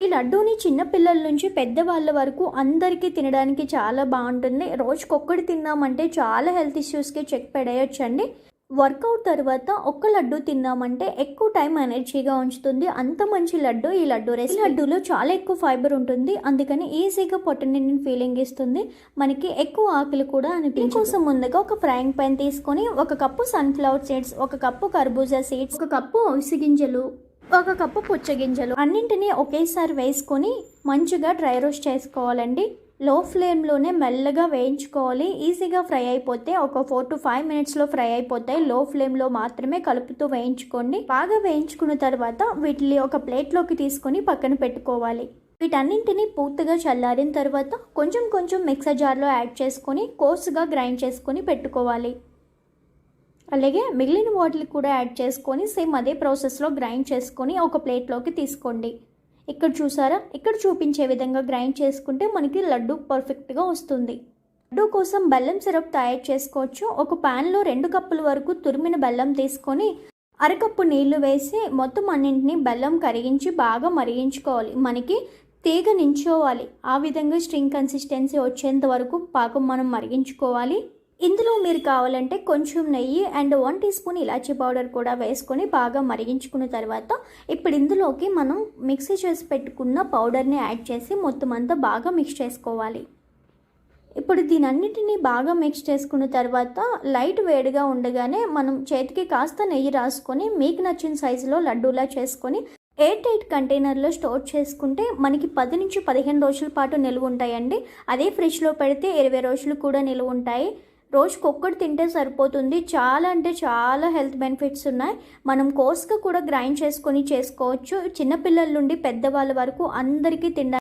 ఈ లడ్డూని చిన్న పిల్లల నుంచి పెద్దవాళ్ళ వరకు అందరికీ తినడానికి చాలా బాగుంటుంది. రోజుకొక్కటి తిన్నామంటే చాలా హెల్త్ ఇష్యూస్కి చెక్ పడేయొచ్చండి. వర్కౌట్ తర్వాత ఒక్క లడ్డు తిన్నామంటే ఎక్కువ టైం ఎనర్జీగా ఉంచుతుంది. అంత మంచి లడ్డు ఈ లడ్డు రెసిపీ. లడ్డూలో చాలా ఎక్కువ ఫైబర్ ఉంటుంది, అందుకని ఈజీగా పొట్ట నిండిన ఫీలింగ్ ఇస్తుంది. మనకి ఎక్కువ ఆకలి కూడా అనిపించదు. కోసం ముందుగా ఒక ఫ్రైయింగ్ పాన్ తీసుకొని 1 కప్పు సన్ఫ్లవర్ సీడ్స్, 1 కప్పు కర్బూజా సీడ్స్, 1 కప్పు అవిసె గింజలు, 1 కప్పు పుచ్చగింజలు అన్నింటినీ ఒకేసారి వేసుకొని మంచిగా డ్రై రోస్ట్ చేసుకోవాలండి. లో ఫ్లేమ్లోనే మెల్లగా వేయించుకోవాలి. ఈజీగా ఫ్రై అయిపోతే ఒక 4 to 5 మినిట్స్లో ఫ్రై అయిపోతాయి. లో ఫ్లేమ్లో మాత్రమే కలుపుతూ వేయించుకోండి. బాగా వేయించుకున్న తర్వాత వీటిని ఒక ప్లేట్లోకి తీసుకొని పక్కన పెట్టుకోవాలి. వీటన్నింటినీ పూర్తిగా చల్లారిన తర్వాత కొంచెం కొంచెం మిక్సర్ జార్లో యాడ్ చేసుకొని కోర్సుగా గ్రైండ్ చేసుకొని పెట్టుకోవాలి. అలాగే మిగిలిన వాటిని కూడా యాడ్ చేసుకొని సేమ్ అదే ప్రాసెస్లో గ్రైండ్ చేసుకొని ఒక ప్లేట్లోకి తీసుకోండి. ఇక్కడ చూసారా, ఇక్కడ చూపించే విధంగా గ్రైండ్ చేసుకుంటే మనకి లడ్డు పర్ఫెక్ట్గా వస్తుంది. లడ్డు కోసం బెల్లం సిరప్ తయారు చేసుకోవచ్చు. ఒక ప్యాన్లో 2 కప్పుల వరకు తురిమిన బెల్లం తీసుకొని 1/2 కప్పు నీళ్లు వేసి మొత్తం అన్నింటినీ బెల్లం కరిగించి బాగా మరిగించుకోవాలి. మనకి తీగ నించోవాలి. ఆ విధంగా స్ట్రింగ్ కన్సిస్టెన్సీ వచ్చేంత వరకు పాకం మనం మరిగించుకోవాలి. ఇందులో మీరు కావాలంటే కొంచెం నెయ్యి అండ్ 1 టీ స్పూన్ ఇలాచీ పౌడర్ కూడా వేసుకొని బాగా మరిగించుకున్న తర్వాత ఇప్పుడు ఇందులోకి మనం మిక్సీ చేసి పెట్టుకున్న పౌడర్ని యాడ్ చేసి మొత్తం అంతా బాగా మిక్స్ చేసుకోవాలి. ఇప్పుడు దీనన్నిటినీ బాగా మిక్స్ చేసుకున్న తర్వాత లైట్ వేడిగా ఉండగానే మనం చేతికి కాస్త నెయ్యి రాసుకొని మీకు నచ్చిన సైజులో లడ్డూలా చేసుకొని ఎయిర్ టైట్ కంటైనర్లో స్టోర్ చేసుకుంటే మనకి 10 నుంచి 15 రోజుల పాటు నిలువ ఉంటాయండి. అదే ఫ్రిడ్జ్లో పెడితే 20 రోజులు కూడా నిలువ ఉంటాయి. రోజుకొక్కటి తింటే సరిపోతుంది. చాలా అంటే చాలా హెల్త్ బెనిఫిట్స్ ఉన్నాయి. మనం కోర్స్గా కూడా గ్రైండ్ చేసుకొని చేసుకోవచ్చు. చిన్నపిల్లల నుండి పెద్దవాళ్ళ వరకు అందరికీ తినడానికి